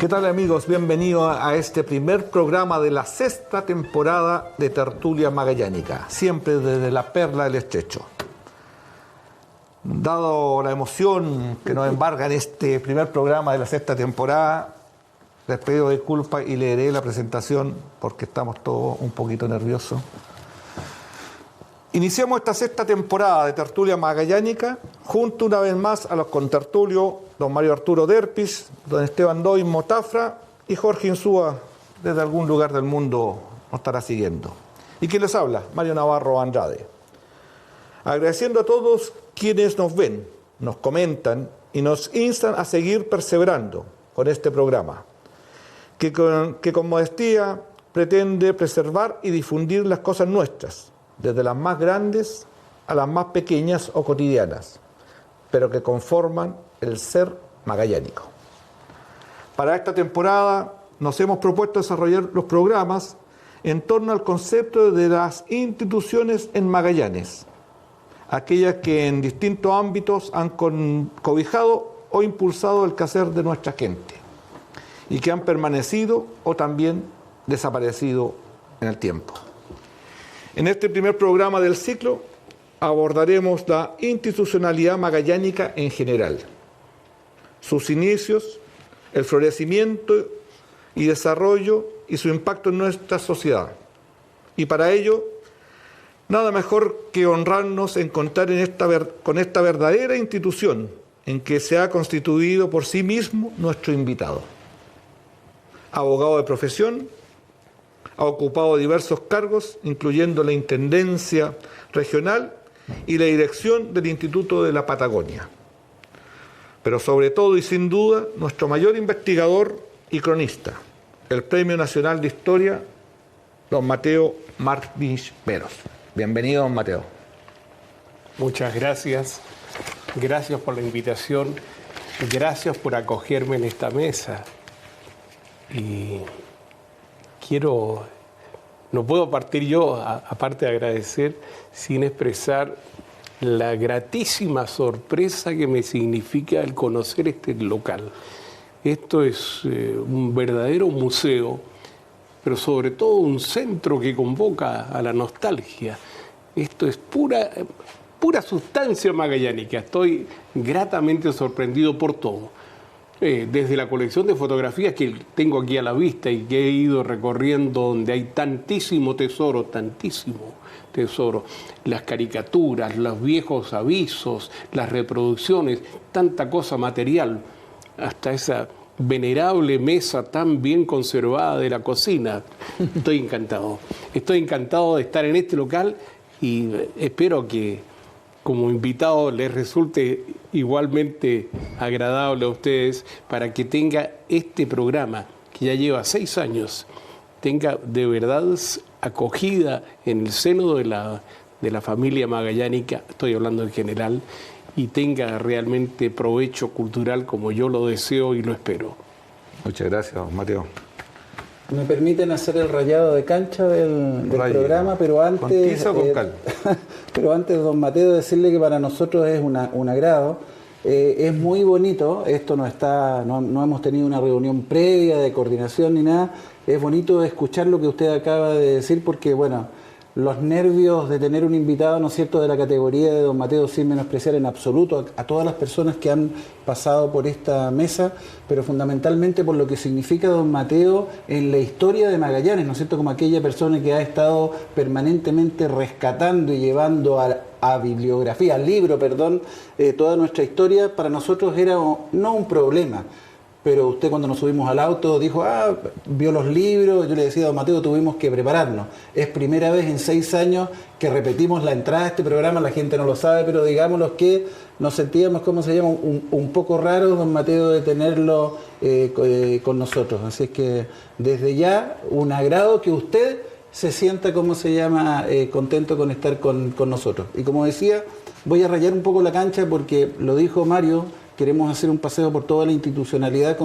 ¿Qué tal, amigos? Bienvenidos a este primer programa de la sexta temporada de Tertulia Magallánica, siempre desde la Perla del Estrecho. Dado la emoción que nos embarga en este primer programa de la sexta temporada, les pido disculpas y leeré la presentación porque estamos todos un poquito nerviosos. Iniciamos esta sexta temporada de Tertulia Magallánica junto una vez más a los contertulios don Mario Arturo Derpis, don Esteban Doy Motafra y Jorge Insúa, desde algún lugar del mundo nos estará siguiendo. ¿Y quién les habla? Mario Navarro Andrade. Agradeciendo a todos quienes nos ven, nos comentan y nos instan a seguir perseverando con este programa, que con modestia pretende preservar y difundir las cosas nuestras, desde las más grandes a las más pequeñas o cotidianas, pero que conforman el ser magallánico. Para esta temporada nos hemos propuesto desarrollar los programas en torno al concepto de las instituciones en Magallanes, aquellas que en distintos ámbitos han cobijado o impulsado el quehacer de nuestra gente y que han permanecido o también desaparecido en el tiempo. En este primer programa del ciclo abordaremos la institucionalidad magallánica en general, sus inicios, el florecimiento y desarrollo y su impacto en nuestra sociedad. Y para ello, nada mejor que honrarnos en contar con esta verdadera institución en que se ha constituido por sí mismo nuestro invitado. Abogado de profesión, ha ocupado diversos cargos, incluyendo la Intendencia Regional y la dirección del Instituto de la Patagonia. Pero sobre todo y sin duda, nuestro mayor investigador y cronista, el Premio Nacional de Historia, don Mateo Martins Veros. Bienvenido, don Mateo. Muchas gracias. Gracias por la invitación. Gracias por acogerme en esta mesa. Y no puedo partir yo, aparte de agradecer, sin expresar la gratísima sorpresa que me significa el conocer este local. Esto es un verdadero museo, pero sobre todo un centro que convoca a la nostalgia. Esto es pura sustancia magallánica. Estoy gratamente sorprendido por todo. Desde la colección de fotografías que tengo aquí a la vista y que he ido recorriendo, donde hay tantísimo tesoro, las caricaturas, los viejos avisos, las reproducciones, tanta cosa material, hasta esa venerable mesa tan bien conservada de la cocina. Estoy encantado de estar en este local y espero que como invitado les resulte igualmente agradable a ustedes, para que tenga este programa, que ya lleva 6 años, tenga de verdad acogida en el seno de la familia magallánica, estoy hablando en general, y tenga realmente provecho cultural como yo lo deseo y lo espero. Muchas gracias, don Mateo. Me permiten hacer el rayado de cancha del programa, pero antes... ¿Con tiza o con cal? Pero antes, don Mateo, decirle que para nosotros es un agrado. Es muy bonito, esto no hemos tenido una reunión previa de coordinación ni nada. Es bonito escuchar lo que usted acaba de decir porque, bueno, los nervios de tener un invitado, ¿no es cierto?, de la categoría de don Mateo, sin menospreciar en absoluto a todas las personas que han pasado por esta mesa, pero fundamentalmente por lo que significa don Mateo en la historia de Magallanes, ¿no es cierto?, como aquella persona que ha estado permanentemente rescatando y llevando a bibliografía, al libro, toda nuestra historia. Para nosotros era no un problema, pero usted cuando nos subimos al auto dijo, vio los libros. Yo le decía a don Mateo, tuvimos que prepararnos. Es primera vez en 6 años que repetimos la entrada a este programa, la gente no lo sabe, pero digámoslo que nos sentíamos, un poco raros, don Mateo, de tenerlo con nosotros. Así es que desde ya, un agrado que usted se sienta, contento con estar con nosotros. Y como decía, voy a rayar un poco la cancha porque lo dijo Mario, queremos hacer un paseo por toda la institucionalidad,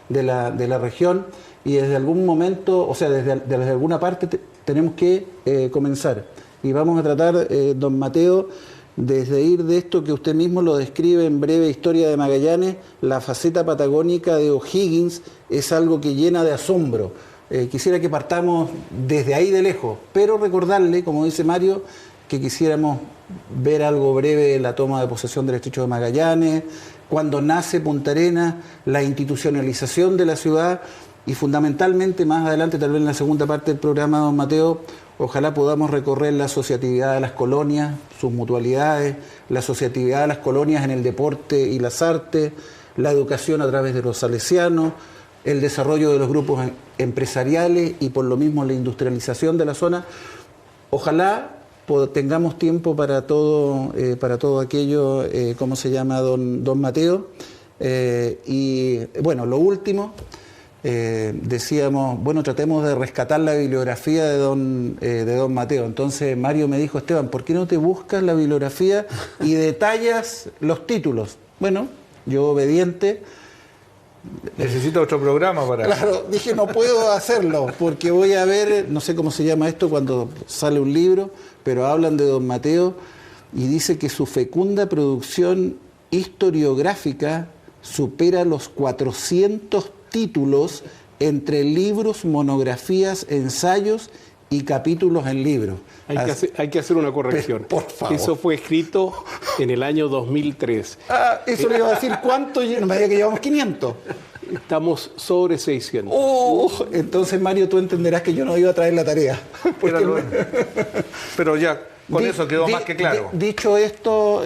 de la región, y desde algún momento, desde alguna parte tenemos que comenzar. Y vamos a tratar, don Mateo, desde ir de esto que usted mismo lo describe en Breve Historia de Magallanes, la faceta patagónica de O'Higgins es algo que llena de asombro. Quisiera que partamos desde ahí de lejos, pero recordarle, como dice Mario, que quisiéramos ver algo breve de la toma de posesión del Estrecho de Magallanes, cuando nace Punta Arenas, la institucionalización de la ciudad y fundamentalmente más adelante, tal vez en la segunda parte del programa, don Mateo, ojalá podamos recorrer la asociatividad de las colonias, sus mutualidades, la asociatividad de las colonias en el deporte y las artes, la educación a través de los salesianos, el desarrollo de los grupos empresariales y por lo mismo la industrialización de la zona. Ojalá tengamos tiempo para todo aquello, ¿cómo se llama, don Mateo? Y bueno, lo último, decíamos, bueno, tratemos de rescatar la bibliografía de don Mateo. Entonces Mario me dijo, Esteban, ¿por qué no te buscas la bibliografía y detallas los títulos? Bueno, yo obediente. Necesito otro programa para... Claro, dije, no puedo hacerlo, porque voy a ver, no sé cómo se llama esto cuando sale un libro, pero hablan de don Mateo y dice que su fecunda producción historiográfica supera los 400 títulos entre libros, monografías, ensayos y capítulos en libros. Hay que hacer una corrección. Por favor. Eso fue escrito en el año 2003. Eso le iba a decir, ¿cuánto? No me diga que llevamos 500. Estamos sobre 600. Entonces, Mario, tú entenderás que yo no iba a traer la tarea. Pero ya, con eso quedó más que claro. Dicho esto,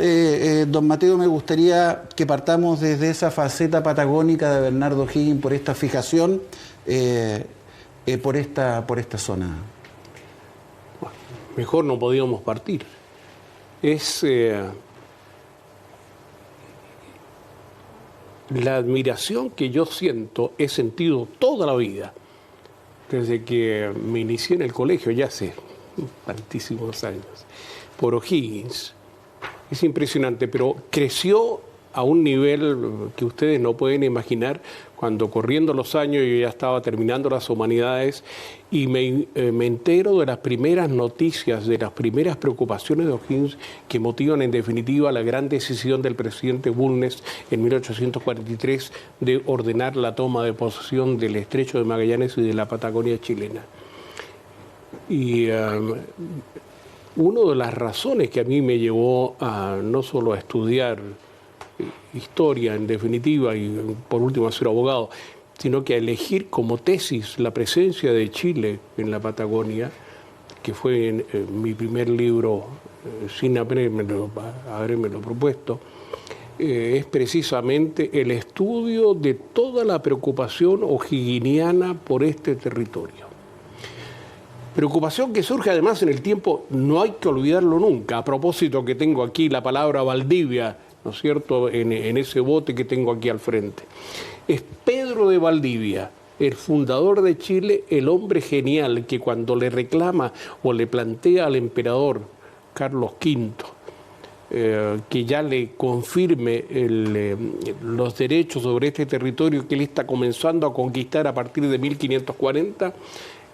don Mateo, me gustaría que partamos desde esa faceta patagónica de Bernardo O'Higgins por esta fijación, por esta zona. Mejor no podíamos partir. Es la admiración que yo siento, he sentido toda la vida, desde que me inicié en el colegio, ya hace tantísimos años, por O'Higgins. Es impresionante, pero creció a un nivel que ustedes no pueden imaginar. Cuando corriendo los años yo ya estaba terminando las humanidades y me entero de las primeras noticias, de las primeras preocupaciones de O'Higgins que motivan en definitiva la gran decisión del presidente Bulnes en 1843 de ordenar la toma de posesión del Estrecho de Magallanes y de la Patagonia chilena. Y una de las razones que a mí me llevó a no solo a estudiar historia en definitiva y por último a ser abogado, sino que a elegir como tesis la presencia de Chile en la Patagonia, que fue mi primer libro sin haberme propuesto, es precisamente el estudio de toda la preocupación o'higginiana por este territorio. Preocupación que surge además en el tiempo, no hay que olvidarlo nunca, a propósito que tengo aquí la palabra Valdivia, ¿no es cierto?, en ese bote que tengo aquí al frente. Es Pedro de Valdivia, el fundador de Chile, el hombre genial que cuando le reclama o le plantea al emperador Carlos V que ya le confirme los derechos sobre este territorio que él está comenzando a conquistar a partir de 1540,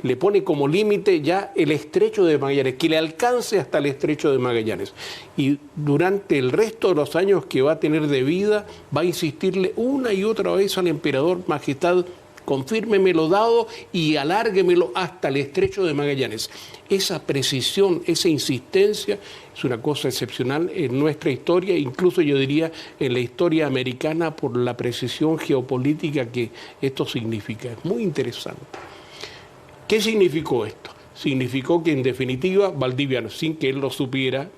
le pone como límite ya el Estrecho de Magallanes, que le alcance hasta el Estrecho de Magallanes. Y durante el resto de los años que va a tener de vida, va a insistirle una y otra vez al emperador: Majestad, confírmemelo dado y alárguemelo hasta el Estrecho de Magallanes. Esa precisión, esa insistencia es una cosa excepcional en nuestra historia, incluso yo diría en la historia americana, por la precisión geopolítica que esto significa. Es muy interesante. ¿Qué significó esto? Significó que en definitiva Valdivia, sin que él lo supiera,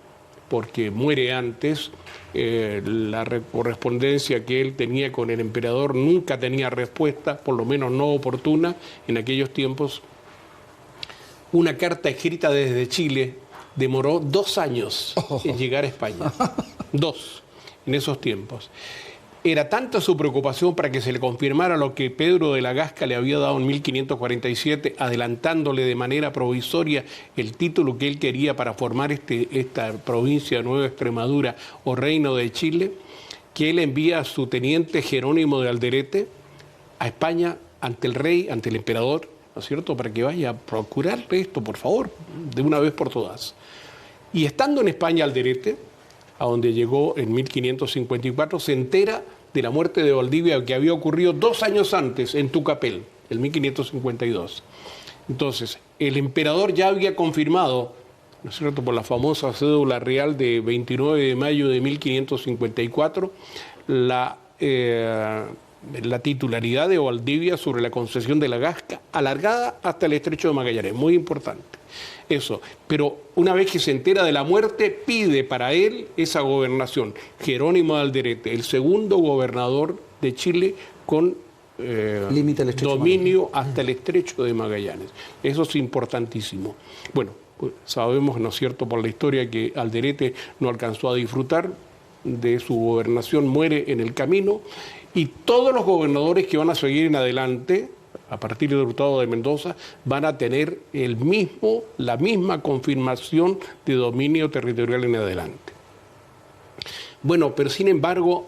porque muere antes, la correspondencia que él tenía con el emperador nunca tenía respuesta, por lo menos no oportuna en aquellos tiempos. Una carta escrita desde Chile demoró 2 años en llegar a España. 2, en esos tiempos. Era tanta su preocupación para que se le confirmara lo que Pedro de la Gasca le había dado en 1547, adelantándole de manera provisoria el título que él quería para formar esta provincia de Nueva Extremadura o Reino de Chile, que él envía a su teniente Jerónimo de Alderete a España ante el rey, ante el emperador, ¿no es cierto?, para que vaya a procurarle esto, por favor, de una vez por todas. Y estando en España Alderete, a donde llegó en 1554, se entera de la muerte de Valdivia, que había ocurrido 2 años antes en Tucapel, en 1552. Entonces, el emperador ya había confirmado, ¿no es cierto?, por la famosa cédula real de 29 de mayo de 1554, la titularidad de Valdivia sobre la concesión de la Gasca, alargada hasta el Estrecho de Magallanes. Muy importante eso. Pero una vez que se entera de la muerte, pide para él esa gobernación. Jerónimo de Alderete, el segundo gobernador de Chile con dominio hasta el Estrecho de Magallanes. Eso es importantísimo. Bueno, pues sabemos, ¿no es cierto?, por la historia, que Alderete no alcanzó a disfrutar de su gobernación, muere en el camino, y todos los gobernadores que van a seguir en adelante, a partir del Hurtado de Mendoza, van a tener la misma confirmación de dominio territorial en adelante. Bueno, pero sin embargo,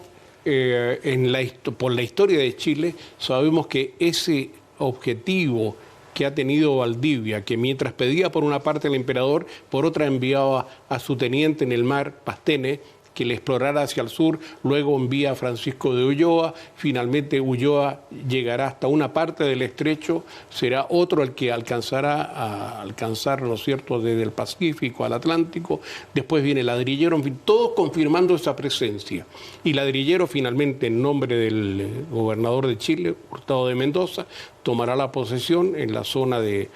por la historia de Chile, sabemos que ese objetivo que ha tenido Valdivia, que mientras pedía por una parte al emperador, por otra enviaba a su teniente en el mar, Pastene, que le explorara hacia el sur, luego envía a Francisco de Ulloa, finalmente Ulloa llegará hasta una parte del estrecho, será otro el que alcanzará a alcanzar, ¿no es cierto?, desde el Pacífico al Atlántico, después viene Ladrillero, en fin, todos confirmando esa presencia. Y Ladrillero finalmente, en nombre del gobernador de Chile, Hurtado de Mendoza, tomará la posesión en la zona de,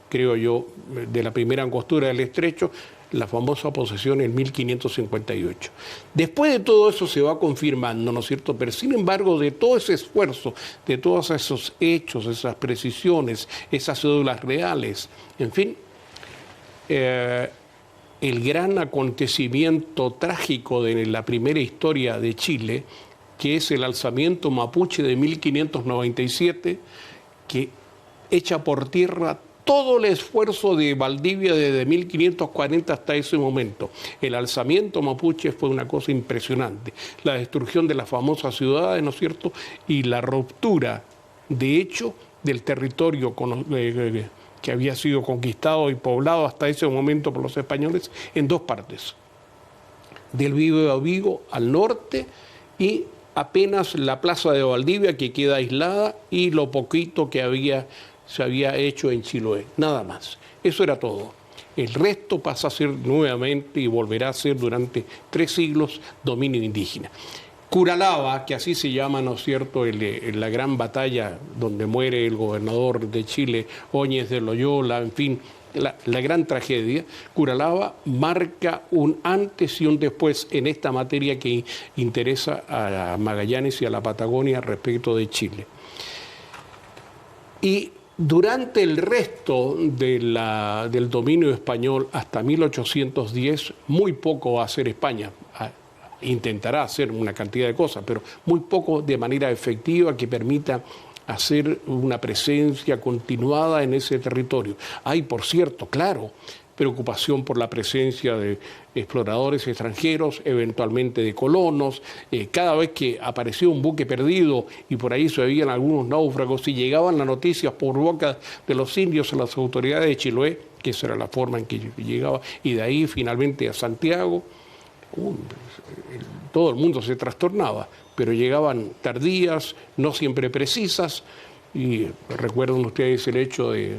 creo yo, de la primera angostura del estrecho, la famosa posesión en 1558. Después de todo eso se va confirmando, ¿no es cierto? Pero sin embargo, de todo ese esfuerzo, de todos esos hechos, esas precisiones, esas cédulas reales, en fin, el gran acontecimiento trágico de la primera historia de Chile, que es el alzamiento mapuche de 1597, que echa por tierra todo el esfuerzo de Valdivia desde 1540 hasta ese momento. El alzamiento mapuche fue una cosa impresionante. La destrucción de las famosas ciudades, ¿no es cierto?, y la ruptura, de hecho, del territorio que había sido conquistado y poblado hasta ese momento por los españoles en 2 partes. Del Biobío al norte y apenas la plaza de Valdivia, que queda aislada, y lo poquito que se había hecho en Chiloé, nada más. Eso era todo. El resto pasa a ser nuevamente, y volverá a ser durante 3 siglos, dominio indígena. Curalaba, que así se llama, ¿no es cierto?, la gran batalla donde muere el gobernador de Chile, Óñez de Loyola, en fin, la gran tragedia. Curalaba marca un antes y un después en esta materia que interesa a Magallanes y a la Patagonia respecto de Chile. Y durante el resto del dominio español hasta 1810, muy poco va a hacer España. Intentará hacer una cantidad de cosas, pero muy poco de manera efectiva que permita hacer una presencia continuada en ese territorio. Hay, por cierto, claro, preocupación por la presencia de exploradores extranjeros, eventualmente de colonos. Cada vez que aparecía un buque perdido y por ahí se veían algunos náufragos, y llegaban las noticias por boca de los indios a las autoridades de Chiloé, que esa era la forma en que llegaba, y de ahí finalmente a Santiago, todo el mundo se trastornaba, pero llegaban tardías, no siempre precisas. Y recuerdan ustedes el hecho de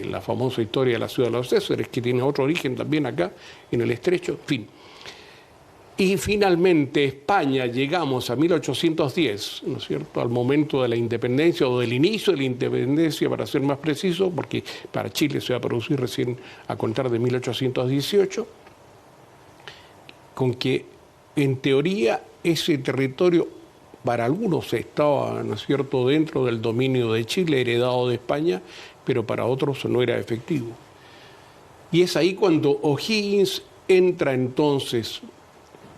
la famosa historia de la ciudad de los Césares, que tiene otro origen también acá, en el estrecho, en fin. Y finalmente España, llegamos a 1810, ¿no es cierto?, al momento de la independencia, o del inicio de la independencia, para ser más preciso, porque para Chile se va a producir recién a contar de 1818, con que en teoría ese territorio para algunos estaba, ¿no es cierto?, dentro del dominio de Chile, heredado de España, pero para otros no era efectivo. Y es ahí cuando O'Higgins entra entonces,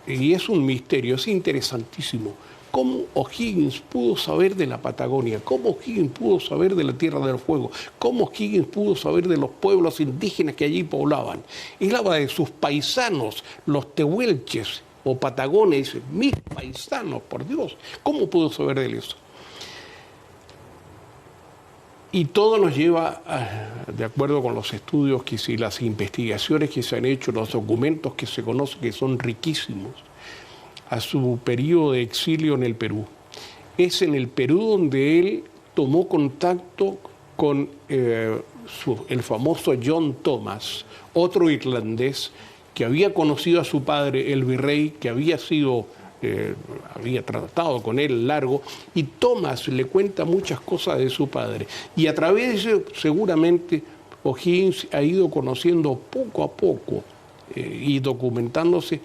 y es un misterio, es interesantísimo, cómo O'Higgins pudo saber de la Patagonia, cómo O'Higgins pudo saber de la Tierra del Fuego, cómo O'Higgins pudo saber de los pueblos indígenas que allí poblaban. Él habla de sus paisanos, los tehuelches, o patagones, mis paisanos, por Dios, ¿cómo puedo saber de eso? Y todo nos lleva, de acuerdo con los estudios y las investigaciones que se han hecho, los documentos que se conocen, que son riquísimos, a su periodo de exilio en el Perú. Es en el Perú donde él tomó contacto con el famoso John Thomas, otro irlandés que había conocido a su padre, el virrey, que había tratado con él largo, y Thomas le cuenta muchas cosas de su padre. Y a través de eso, seguramente, O'Higgins ha ido conociendo poco a poco y documentándose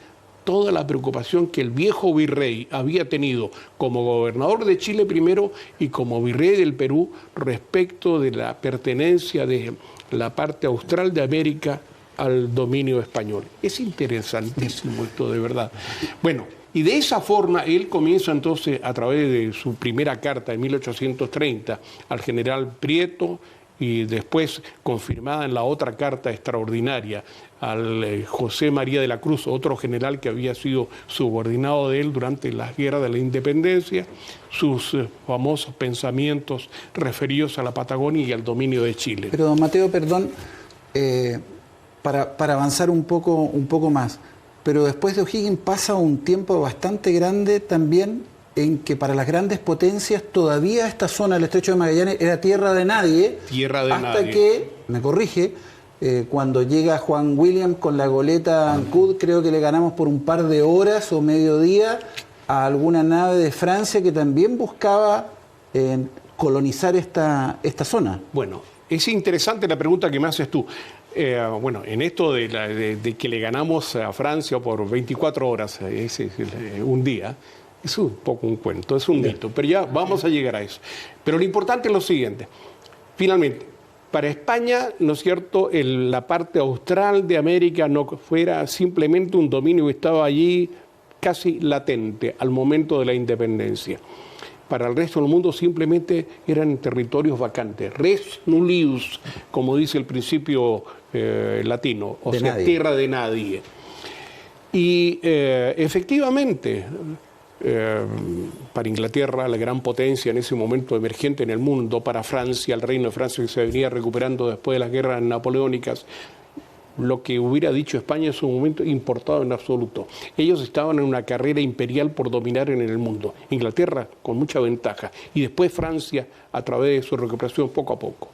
toda la preocupación que el viejo virrey había tenido como gobernador de Chile primero y como virrey del Perú respecto de la pertenencia de la parte austral de América al dominio español. Es interesantísimo esto, de verdad. Bueno, y de esa forma él comienza entonces, a través de su primera carta en 1830 al general Prieto, y después confirmada en la otra carta extraordinaria al José María de la Cruz, otro general que había sido subordinado de él durante las guerras de la independencia, sus famosos pensamientos referidos a la Patagonia y al dominio de Chile. Pero, don Mateo, perdón, para avanzar un poco más, pero después de O'Higgins pasa un tiempo bastante grande también en que para las grandes potencias todavía esta zona del Estrecho de Magallanes era tierra de nadie. Hasta que, me corrige, cuando llega Juan William con la goleta Ancud, creo que le ganamos por un par de horas o mediodía a alguna nave de Francia que también buscaba colonizar esta zona. Bueno, es interesante la pregunta que me haces tú. Bueno, en esto de que le ganamos a Francia por 24 horas, un día, es un poco un cuento, es un mito, pero ya vamos a llegar a eso. Pero lo importante es lo siguiente. Finalmente, para España, ¿no es cierto?, la parte austral de América no fuera simplemente un dominio que estaba allí casi latente al momento de la independencia. Para el resto del mundo simplemente eran territorios vacantes, res nullius, como dice el principio latino, o sea, tierra de nadie. Y efectivamente, para Inglaterra, la gran potencia en ese momento emergente en el mundo, para Francia, el reino de Francia que se venía recuperando después de las guerras napoleónicas, lo que hubiera dicho España en su momento importado en absoluto. Ellos estaban en una carrera imperial por dominar en el mundo. Inglaterra con mucha ventaja y después Francia a través de su recuperación poco a poco.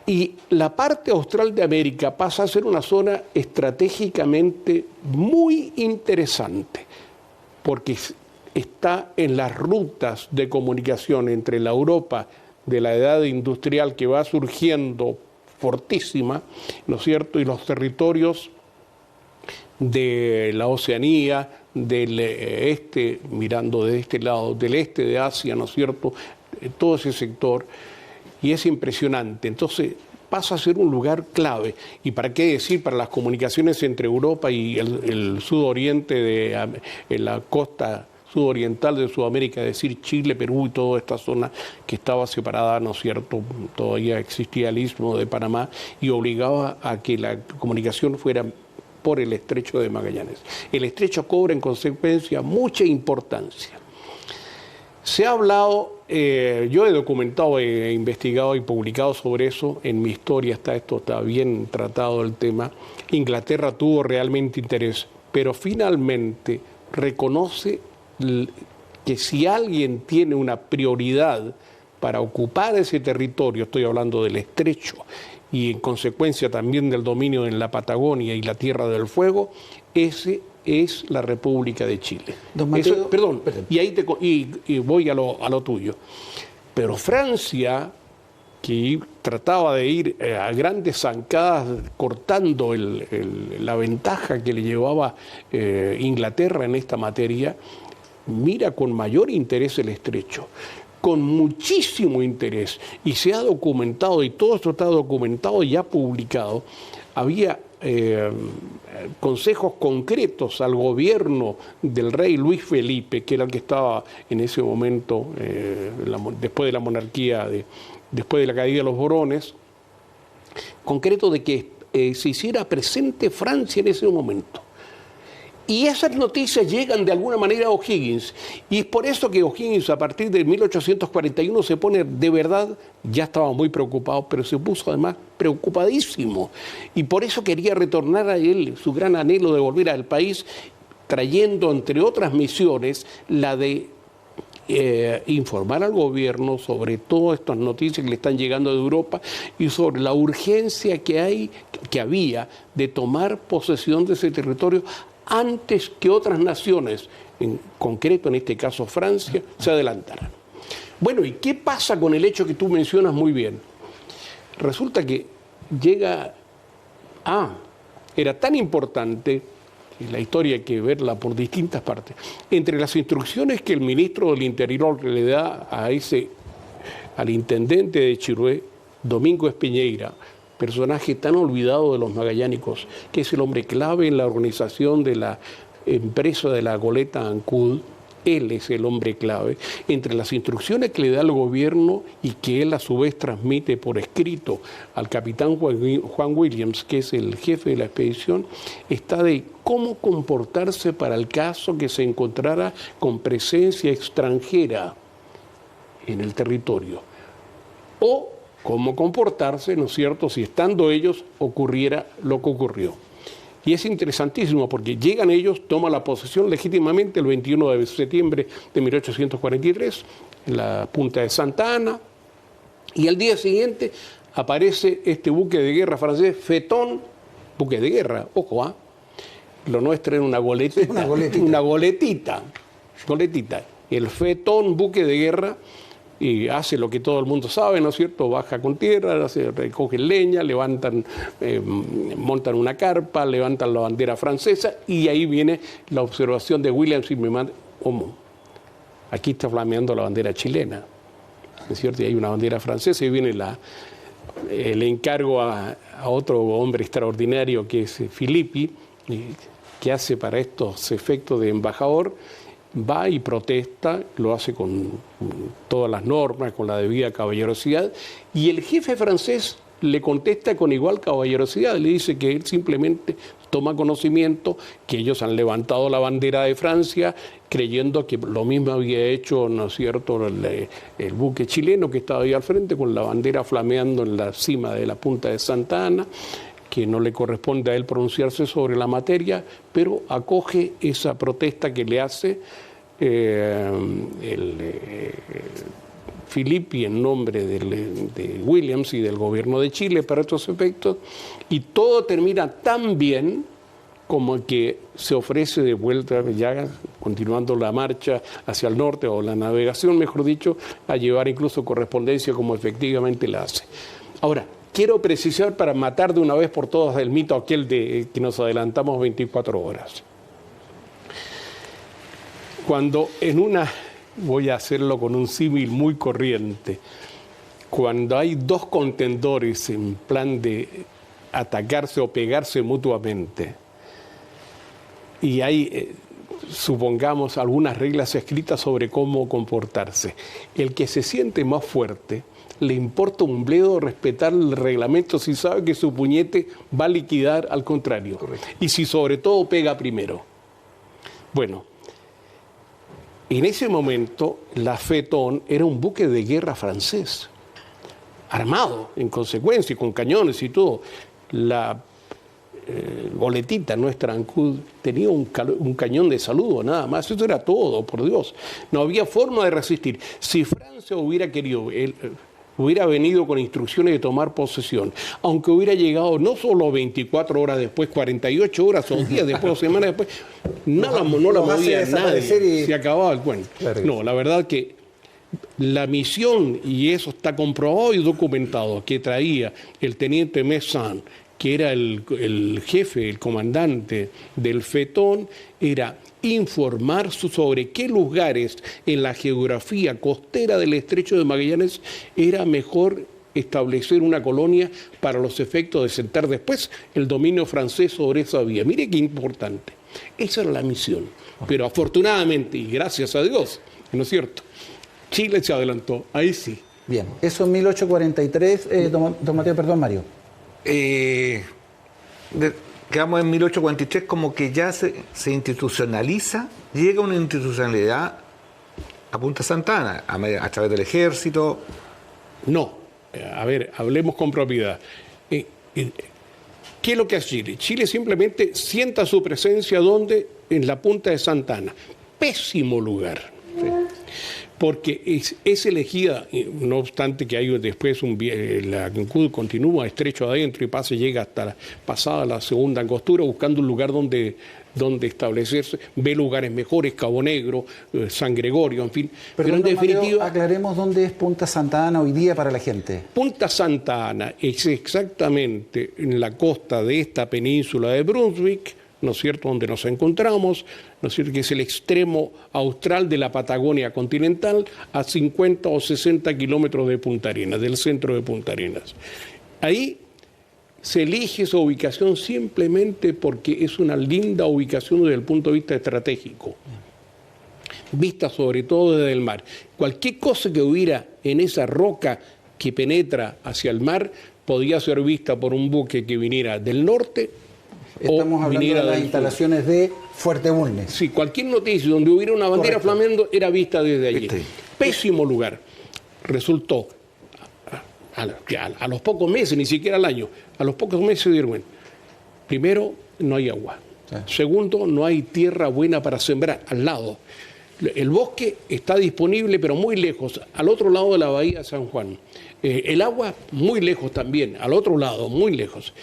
Y la parte austral de América pasa a ser una zona estratégicamente muy interesante, porque está en las rutas de comunicación entre la Europa de la edad industrial que va surgiendo fortísima, ¿no es cierto?, y los territorios de la Oceanía, del este, mirando de este lado, del este de Asia, ¿no es cierto?, todo ese sector, y es impresionante. Entonces pasa a ser un lugar clave. ¿Y para qué decir? Para las comunicaciones entre Europa y el sudoriente de la costa sudoriental de Sudamérica, es decir, Chile, Perú y toda esta zona que estaba separada, ¿no es cierto? Todavía existía el istmo de Panamá y obligaba a que la comunicación fuera por el estrecho de Magallanes. El estrecho cobra en consecuencia mucha importancia. Se ha hablado, yo he documentado, he investigado y publicado sobre eso, en mi historia está bien tratado el tema. Inglaterra tuvo realmente interés, pero finalmente reconoce que si alguien tiene una prioridad para ocupar ese territorio, estoy hablando del estrecho y en consecuencia también del dominio en la Patagonia y la Tierra del Fuego, ese es la República de Chile. Don Mateo, eso, perdón, y ahí y voy a lo tuyo. Pero Francia, que trataba de ir a grandes zancadas cortando la ventaja que le llevaba Inglaterra en esta materia, mira con mayor interés el estrecho, con muchísimo interés, y se ha documentado, y todo esto está documentado y ya publicado. Había consejos concretos al gobierno del rey Luis Felipe, que era el que estaba en ese momento, después de la monarquía, después de la caída de los Borones, concreto de que se hiciera presente Francia en ese momento. Y esas noticias llegan de alguna manera a O'Higgins. Y es por eso que O'Higgins, a partir de 1841, se pone de verdad, ya estaba muy preocupado, pero se puso además preocupadísimo. Y por eso quería retornar a él, su gran anhelo de volver al país, trayendo, entre otras misiones, la de informar al gobierno sobre todas estas noticias que le están llegando de Europa y sobre la urgencia que había de tomar posesión de ese territorio antes que otras naciones, en concreto en este caso Francia, se adelantaran. Bueno, ¿y qué pasa con el hecho que tú mencionas muy bien? Resulta que era tan importante, y la historia hay que verla por distintas partes, entre las instrucciones que el ministro del Interior le da al intendente de Chiloé, Domingo Espiñeira, personaje tan olvidado de los magallánicos, que es el hombre clave en la organización de la empresa de la goleta Ancud. Él es el hombre clave. Entre las instrucciones que le da al gobierno y que él a su vez transmite por escrito al capitán Juan Williams, que es el jefe de la expedición, está de cómo comportarse para el caso que se encontrara con presencia extranjera en el territorio. O cómo comportarse, ¿no es cierto?, si estando ellos ocurriera lo que ocurrió. Y es interesantísimo porque llegan ellos, toman la posesión legítimamente el 21 de septiembre de 1843, en la punta de Santa Ana, y al día siguiente aparece este buque de guerra francés, Fetón, buque de guerra, ojo, lo nuestro era una goletita, una goletita. El Fetón, buque de guerra, y hace lo que todo el mundo sabe, ¿no es cierto? Baja con tierra, recogen leña, montan una carpa, levantan la bandera francesa, y ahí viene la observación de Williams y me manda, ¿cómo? Aquí está flameando la bandera chilena, ¿no es cierto? Y hay una bandera francesa, y viene el encargo a otro hombre extraordinario que es Filippi, que hace para estos efectos de embajador. Va y protesta, lo hace con todas las normas, con la debida caballerosidad, y el jefe francés le contesta con igual caballerosidad, le dice que él simplemente toma conocimiento que ellos han levantado la bandera de Francia, creyendo que lo mismo había hecho, ¿no es cierto?, el buque chileno que estaba ahí al frente, con la bandera flameando en la cima de la punta de Santa Ana, que no le corresponde a él pronunciarse sobre la materia, pero acoge esa protesta que le hace Filippi en nombre de Williams y del gobierno de Chile para estos efectos, y todo termina tan bien como que se ofrece de vuelta, ya continuando la marcha hacia el norte, o la navegación, mejor dicho, a llevar incluso correspondencia como efectivamente la hace. Ahora, quiero precisar para matar de una vez por todas el mito aquel de que nos adelantamos 24 horas. Cuando voy a hacerlo con un símil muy corriente, cuando hay dos contendores en plan de atacarse o pegarse mutuamente, y hay, supongamos, algunas reglas escritas sobre cómo comportarse, el que se siente más fuerte le importa un bledo respetar el reglamento si sabe que su puñete va a liquidar al contrario. Correcto. Y si sobre todo pega primero. Bueno, en ese momento la Fetón era un buque de guerra francés, armado en consecuencia, y con cañones y todo. La goletita nuestra Ancud tenía un cañón de saludo, nada más. Eso era todo, por Dios. No había forma de resistir. Si Francia hubiera querido... hubiera venido con instrucciones de tomar posesión, aunque hubiera llegado no solo 24 horas después, 48 horas o días después o semanas después, no la movía nadie, se acababa el cuento. Claro. No, la verdad que la misión, y eso está comprobado y documentado, que traía el teniente Messin, que era el jefe, el comandante del Fetón, era informar sobre qué lugares en la geografía costera del Estrecho de Magallanes era mejor establecer una colonia para los efectos de sentar después el dominio francés sobre esa vía. Mire qué importante. Esa era la misión. Pero afortunadamente, y gracias a Dios, ¿no es cierto?, Chile se adelantó. Ahí sí. Bien. Eso en 1843, don Mateo, perdón, Mario. Quedamos en 1843, como que ya se institucionaliza, llega una institucionalidad a Punta Santa Ana, a través del ejército. No, a ver, hablemos con propiedad. ¿Qué es lo que hace Chile? Chile simplemente sienta su presencia ¿dónde? En la punta de Santa Ana. Pésimo lugar. ¿Sí? Porque es elegida, no obstante que hay después la Ancud continúa estrecho adentro y llega hasta pasada la segunda angostura buscando un lugar donde establecerse, ve lugares mejores, Cabo Negro, San Gregorio, en fin. Pero en definitiva, Mateo, aclaremos dónde es Punta Santa Ana hoy día para la gente. Punta Santa Ana es exactamente en la costa de esta península de Brunswick, ¿no es cierto?, donde nos encontramos, ¿no es cierto?, que es el extremo austral de la Patagonia continental, a 50 o 60 kilómetros de Punta Arenas, del centro de Punta Arenas. Ahí se elige esa ubicación simplemente porque es una linda ubicación desde el punto de vista estratégico, vista sobre todo desde el mar. Cualquier cosa que hubiera en esa roca que penetra hacia el mar podía ser vista por un buque que viniera del norte. Estamos hablando de las instalaciones de Fuerte Bulnes. Sí, cualquier noticia donde hubiera una bandera flamando era vista desde allí. Pésimo lugar. Resultó, a los pocos meses, ni siquiera al año, a los pocos meses dieron, bueno, primero, no hay agua. Sí. Segundo, no hay tierra buena para sembrar al lado. El bosque está disponible, pero muy lejos, al otro lado de la bahía de San Juan. El agua, muy lejos también, al otro lado, muy lejos.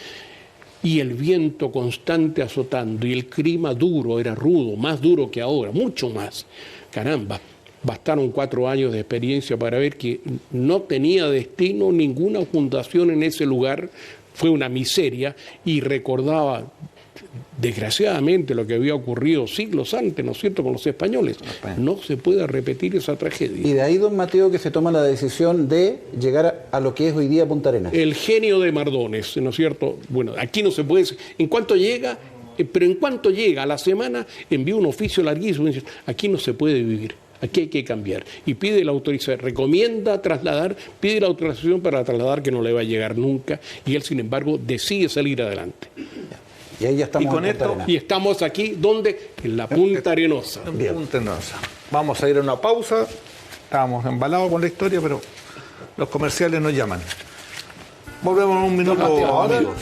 Y el viento constante azotando, y el clima duro, era rudo, más duro que ahora, mucho más. Caramba, bastaron 4 años de experiencia para ver que no tenía destino ninguna fundación en ese lugar, fue una miseria, y recordaba desgraciadamente lo que había ocurrido siglos antes, ¿no es cierto?, con los españoles. No se puede repetir esa tragedia. Y de ahí, don Mateo, que se toma la decisión de llegar a lo que es hoy día Punta Arenas. El genio de Mardones, ¿no es cierto? Bueno, aquí no se puede... En cuanto llega, pero en cuanto llega a la semana, envía un oficio larguísimo y dice, aquí no se puede vivir. Aquí hay que cambiar. Y pide la autorización, recomienda trasladar, pide la autorización para trasladar que no le va a llegar nunca. Y él, sin embargo, decide salir adelante. Y ahí ya estamos y con esto, y estamos aquí, ¿dónde? En la Punta Arenosa. En Punta Arenosa. Vamos a ir a una pausa. Estábamos embalados con la historia, pero los comerciales nos llaman. Volvemos en un minuto, amigos.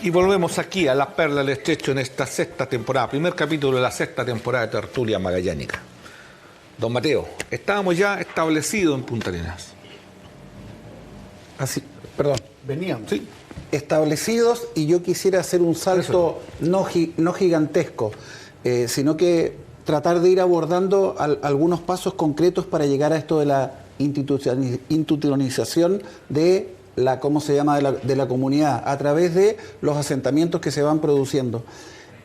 Y volvemos aquí a La Perla del Estrecho en esta 6ª temporada, primer capítulo de la 6ª temporada de Tertulia Magallánica. Don Mateo, estábamos ya establecidos en Punta Arenas. Así, perdón, veníamos. Sí. Establecidos, y yo quisiera hacer un salto no gigantesco, sino que tratar de ir abordando algunos pasos concretos para llegar a esto de la institucionalización de la, ¿cómo se llama?, de la comunidad, a través de los asentamientos que se van produciendo.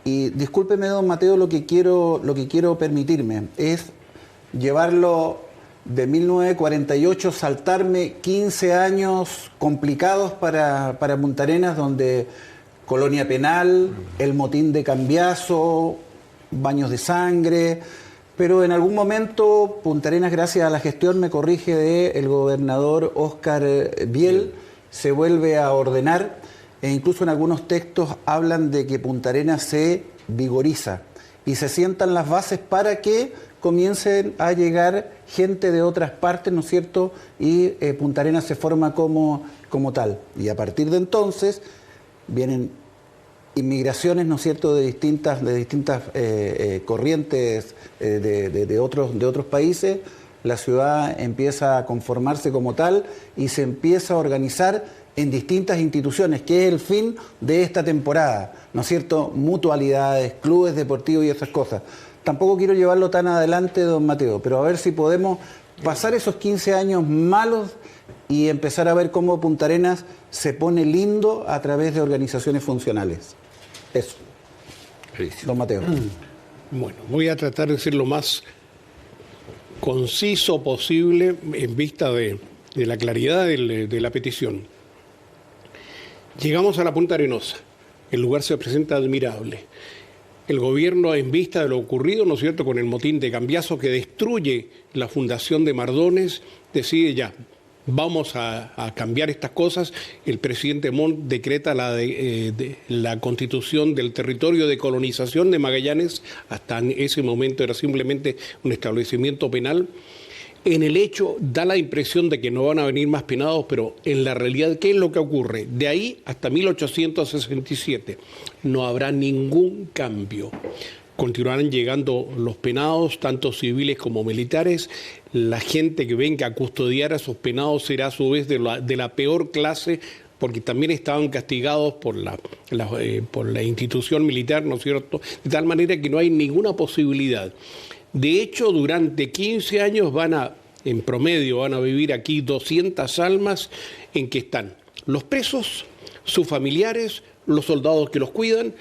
Y discúlpeme, don Mateo, lo que quiero permitirme es llevarlo de 1948, saltarme 15 años complicados para Punta Arenas, donde colonia penal, el motín de Cambiaso, baños de sangre, pero en algún momento Punta Arenas, gracias a la gestión, me corrige, del gobernador Óscar Biel, se vuelve a ordenar, e incluso en algunos textos hablan de que Punta Arenas se vigoriza y se sientan las bases para que comiencen a llegar gente de otras partes, ¿no es cierto?, y Punta Arenas se forma como tal. Y a partir de entonces vienen inmigraciones, ¿no es cierto?, de distintas corrientes de otros países. La ciudad empieza a conformarse como tal y se empieza a organizar en distintas instituciones, que es el fin de esta temporada, ¿no es cierto?, mutualidades, clubes deportivos y esas cosas. Tampoco quiero llevarlo tan adelante, don Mateo, pero a ver si podemos pasar esos 15 años malos y empezar a ver cómo Punta Arenas se pone lindo a través de organizaciones funcionales. Eso. Don Mateo. Bueno, voy a tratar de ser lo más conciso posible en vista de la claridad de la petición. Llegamos a la Punta Arenosa. El lugar se presenta admirable. El gobierno, en vista de lo ocurrido, ¿no es cierto?, con el motín de Cambiaso que destruye la fundación de Mardones, decide ya, vamos a cambiar estas cosas. El presidente Montt decreta la constitución del territorio de colonización de Magallanes. Hasta en ese momento era simplemente un establecimiento penal. En el hecho da la impresión de que no van a venir más penados, pero en la realidad, ¿qué es lo que ocurre? De ahí hasta 1867 no habrá ningún cambio. Continuarán llegando los penados, tanto civiles como militares. La gente que venga a custodiar a esos penados será a su vez de la peor clase, porque también estaban castigados por la institución militar, ¿no es cierto? De tal manera que no hay ninguna posibilidad. De hecho, durante 15 años en promedio van a vivir aquí 200 almas en que están los presos, sus familiares, los soldados que los cuidan,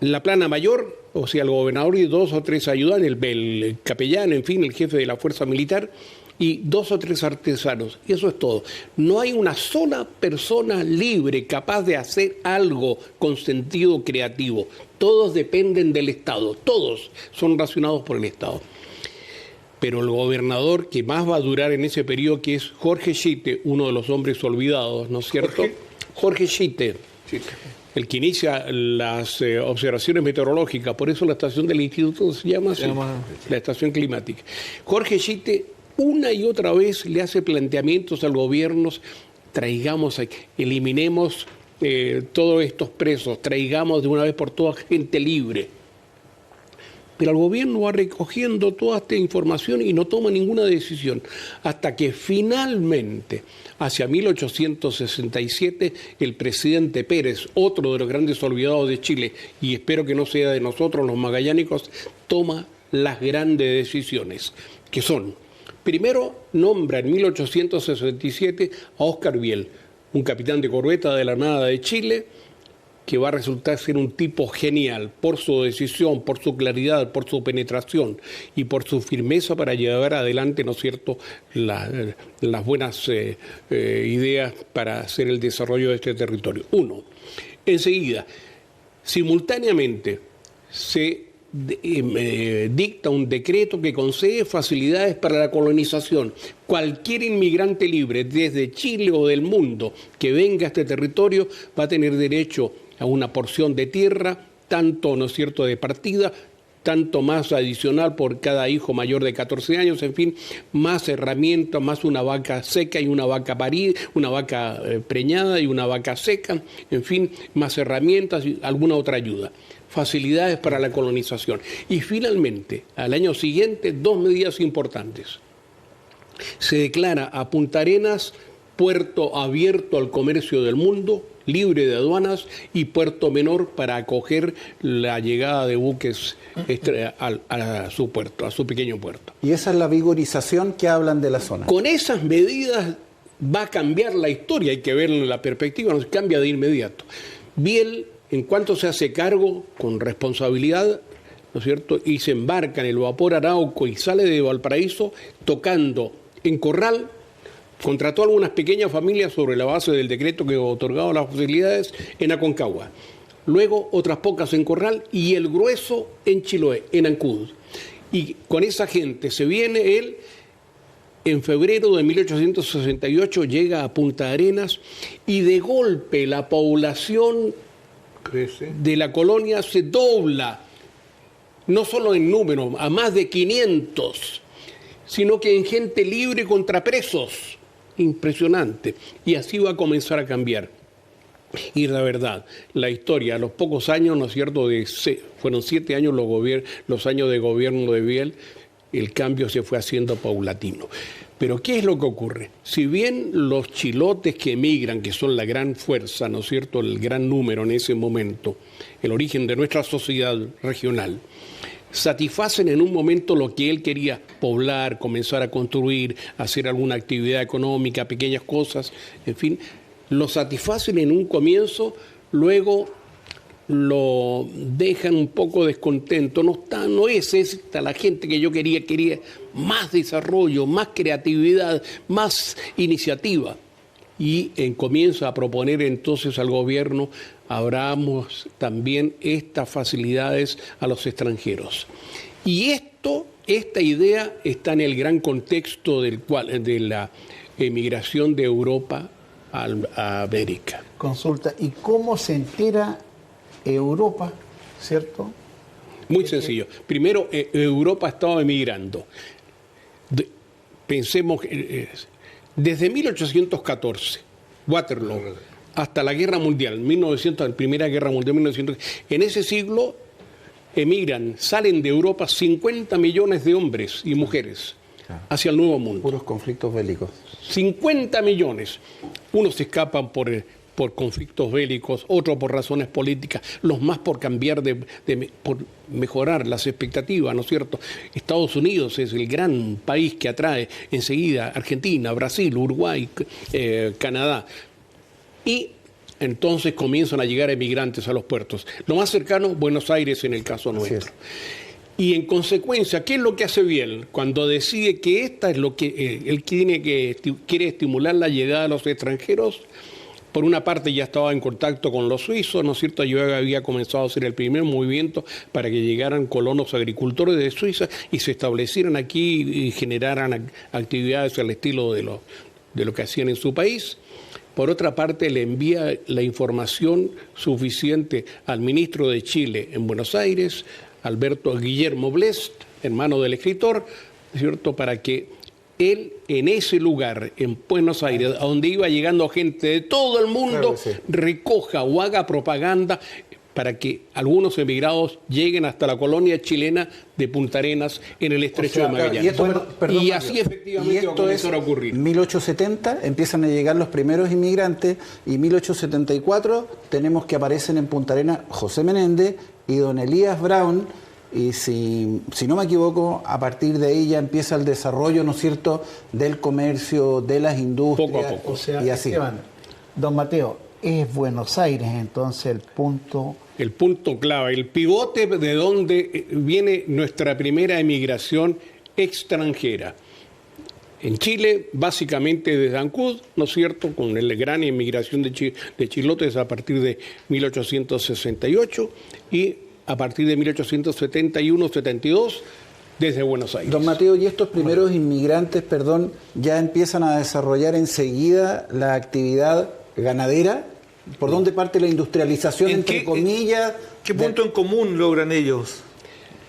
la plana mayor, o sea, el gobernador y 2 o 3 ayudantes, el capellán, en fin, el jefe de la fuerza militar, y 2 o 3 artesanos. Y eso es todo. No hay una sola persona libre capaz de hacer algo con sentido creativo. Todos dependen del Estado. Todos son racionados por el Estado. Pero el gobernador que más va a durar en ese periodo, que es Jorge Schitte, uno de los hombres olvidados, ¿no es cierto? Jorge Schitte. El que inicia las observaciones meteorológicas. Por eso la estación del instituto se llama así, la estación climática. Jorge Schitte una y otra vez le hace planteamientos al gobierno: eliminemos todos estos presos, traigamos de una vez por todas gente libre. Pero el gobierno va recogiendo toda esta información y no toma ninguna decisión, hasta que finalmente, hacia 1867, el presidente Pérez, otro de los grandes olvidados de Chile, y espero que no sea de nosotros los magallánicos, toma las grandes decisiones, que son: primero, nombra en 1867 a Óscar Biel, un capitán de corbeta de la Armada de Chile, que va a resultar ser un tipo genial por su decisión, por su claridad, por su penetración y por su firmeza para llevar adelante, ¿no es cierto?, las buenas ideas para hacer el desarrollo de este territorio. Uno. Enseguida, simultáneamente, se dicta un decreto que concede facilidades para la colonización. Cualquier inmigrante libre desde Chile o del mundo que venga a este territorio va a tener derecho a una porción de tierra, tanto, ¿no es cierto?, de partida, tanto más adicional por cada hijo mayor de 14 años, en fin, más herramientas, más una vaca seca y una vaca parida, una vaca preñada y una vaca seca, en fin, más herramientas y alguna otra ayuda. Facilidades para la colonización. Y finalmente, al año siguiente, 2 medidas importantes. Se declara a Punta Arenas puerto abierto al comercio del mundo, libre de aduanas, y puerto menor para acoger la llegada de buques a su puerto, a su pequeño puerto. Y esa es la vigorización que hablan de la zona. Con esas medidas va a cambiar la historia, hay que verlo en la perspectiva, no se cambia de inmediato. Biel, en cuanto se hace cargo con responsabilidad, ¿no es cierto?, y se embarca en el vapor Arauco y sale de Valparaíso tocando en Corral, contrató a algunas pequeñas familias sobre la base del decreto que otorgaba las facilidades en Aconcagua. Luego otras pocas en Corral y el grueso en Chiloé, en Ancud. Y con esa gente se viene él. En febrero de 1868 llega a Punta Arenas y de golpe la población de la colonia se dobla, no solo en número, a más de 500, sino que en gente libre contra presos. Impresionante. Y así va a comenzar a cambiar. Y la verdad, la historia, a los pocos años, ¿no es cierto?, fueron 7 años los años de gobierno de Biel, el cambio se fue haciendo paulatino. Pero ¿qué es lo que ocurre? Si bien los chilotes que emigran, que son la gran fuerza, ¿no es cierto?, el gran número en ese momento, el origen de nuestra sociedad regional, satisfacen en un momento lo que él quería: poblar, comenzar a construir, hacer alguna actividad económica, pequeñas cosas, en fin, lo satisfacen en un comienzo, luego lo dejan un poco descontento, no es esta la gente que yo quería más desarrollo, más creatividad, más iniciativa. y comienza a proponer entonces al gobierno, abramos también estas facilidades a los extranjeros. Y esta idea está en el gran contexto de la emigración de Europa a América. Consulta, ¿y cómo se entera Europa, cierto? Muy sencillo. Primero, Europa estaba emigrando. Pensemos, desde 1814, Waterloo, hasta la Guerra Mundial, la Primera Guerra Mundial, 1900, en ese siglo emigran, salen de Europa 50 millones de hombres y mujeres hacia el Nuevo Mundo. Puros conflictos bélicos. 50 millones. Unos se escapan por conflictos bélicos, otros por razones políticas, los más por cambiar, por mejorar las expectativas, ¿no es cierto? Estados Unidos es el gran país que atrae enseguida Argentina, Brasil, Uruguay, Canadá. Y entonces comienzan a llegar emigrantes a los puertos. Lo más cercano, Buenos Aires en el caso nuestro. Y en consecuencia, ¿qué es lo que hace Biel? Cuando decide que esta es lo que él quiere estimular la llegada de los extranjeros. Por una parte ya estaba en contacto con los suizos, ¿no es cierto? Yo había comenzado a hacer el primer movimiento para que llegaran colonos agricultores de Suiza y se establecieran aquí y generaran actividades al estilo de lo que hacían en su país. Por otra parte, le envía la información suficiente al ministro de Chile en Buenos Aires, Alberto Guillermo Blest, hermano del escritor, ¿cierto?, para que él en ese lugar, en Buenos Aires, a donde iba llegando gente de todo el mundo, recoja o haga propaganda para que algunos emigrados lleguen hasta la colonia chilena de Punta Arenas en el Estrecho de Magallanes. Y así efectivamente va a comenzar a ocurrir. 1870 empiezan a llegar los primeros inmigrantes y 1874 tenemos que aparecen en Punta Arenas José Menéndez y don Elías Brown. Y si no me equivoco, a partir de ahí ya empieza el desarrollo, ¿no es cierto?, del comercio, de las industrias. Poco a poco. O sea, y así. Esteban, don Mateo, es Buenos Aires entonces el punto... El punto clave, el pivote de donde viene nuestra primera emigración extranjera. En Chile, básicamente desde Ancud, ¿no es cierto?, con la gran emigración de chilotes a partir de 1868 y a partir de 1871-72 desde Buenos Aires. Don Mateo, ¿y estos primeros inmigrantes, ya empiezan a desarrollar enseguida la actividad ganadera? ¿Por dónde parte la industrialización, entre comillas? ¿Qué punto en común logran ellos,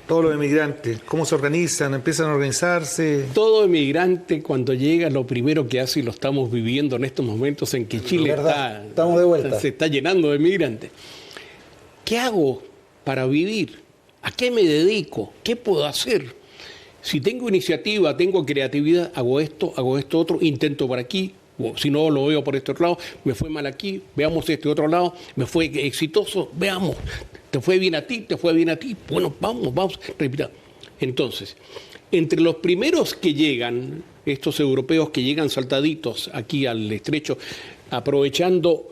todos los emigrantes? ¿Cómo se organizan? ¿Empiezan a organizarse? Todo emigrante cuando llega lo primero que hace, y lo estamos viviendo en estos momentos en que Chile estamos de vuelta. Se está llenando de emigrantes. ¿Qué hago para vivir? ¿A qué me dedico? ¿Qué puedo hacer? Si tengo iniciativa, tengo creatividad, hago esto otro, intento por aquí, o si no lo veo por este otro lado, me fue mal aquí, veamos este otro lado, me fue exitoso, veamos, te fue bien a ti, bueno, vamos, repita. Entonces, entre los primeros que llegan, estos europeos que llegan saltaditos aquí al estrecho, aprovechando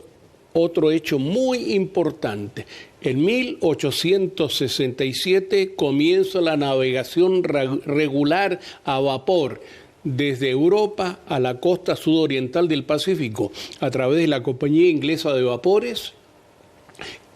otro hecho muy importante. En 1867 comienza la navegación regular a vapor desde Europa a la costa sudoriental del Pacífico a través de la Compañía Inglesa de Vapores,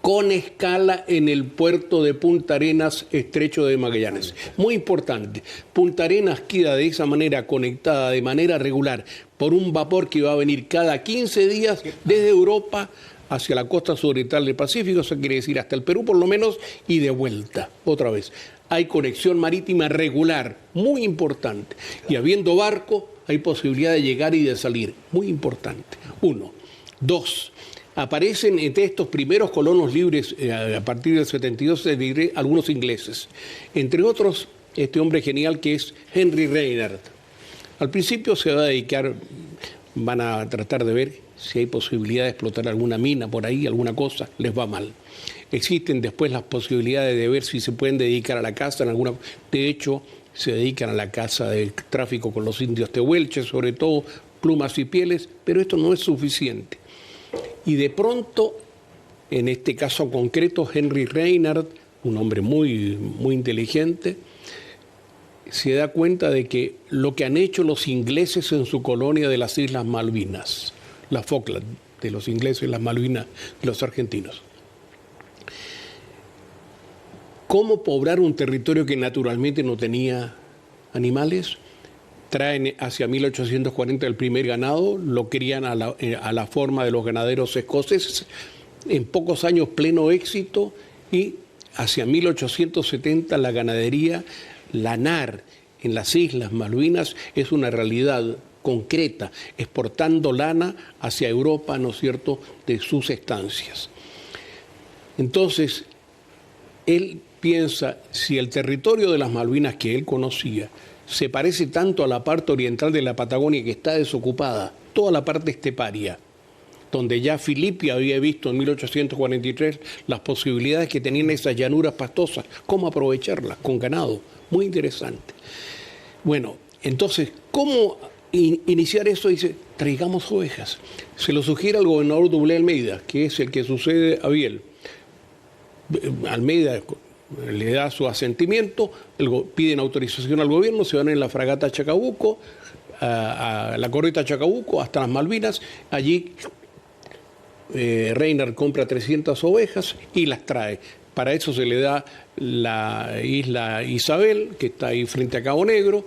con escala en el puerto de Punta Arenas, Estrecho de Magallanes. Muy importante, Punta Arenas queda de esa manera conectada de manera regular por un vapor que va a venir cada 15 días desde Europa hacia la costa sudoriental del Pacífico, eso quiere decir hasta el Perú por lo menos, y de vuelta, otra vez. Hay conexión marítima regular, muy importante. Y habiendo barco, hay posibilidad de llegar y de salir, muy importante. 1. 2. Aparecen entre estos primeros colonos libres, a partir del 72, diré, algunos ingleses. Entre otros, este hombre genial que es Henry Reinhardt. Al principio se va a dedicar, van a tratar de ver si hay posibilidad de explotar alguna mina por ahí, alguna cosa, les va mal. Existen después las posibilidades de ver si se pueden dedicar a la caza en alguna... De hecho, se dedican a la caza del tráfico con los indios tehuelches, sobre todo plumas y pieles, pero esto no es suficiente. Y de pronto, en este caso concreto, Henry Reinhardt, un hombre muy inteligente, se da cuenta de que lo que han hecho los ingleses en su colonia de las Islas Malvinas, las Falkland de los ingleses, las Malvinas de los argentinos. ¿Cómo poblar un territorio que naturalmente no tenía animales? Traen hacia 1840 el primer ganado, lo crían a la forma de los ganaderos escoceses, en pocos años pleno éxito, y hacia 1870 la ganadería lanar en las Islas Malvinas es una realidad concreta, exportando lana hacia Europa, ¿no es cierto?, de sus estancias. Entonces, él piensa, si el territorio de las Malvinas que él conocía se parece tanto a la parte oriental de la Patagonia que está desocupada, toda la parte esteparia, donde ya Filippi había visto en 1843 las posibilidades que tenían esas llanuras pastosas, cómo aprovecharlas con ganado, muy interesante. Bueno, entonces, ¿cómo iniciar eso? Dice, traigamos ovejas. Se lo sugiere al gobernador Doble Almeida, que es el que sucede a Biel. Almeida le da su asentimiento, piden autorización al gobierno, se van en la fragata Chacabuco, a la correta Chacabuco, hasta las Malvinas. Allí Reinhard compra 300 ovejas y las trae. Para eso se le da la isla Isabel, que está ahí frente a Cabo Negro.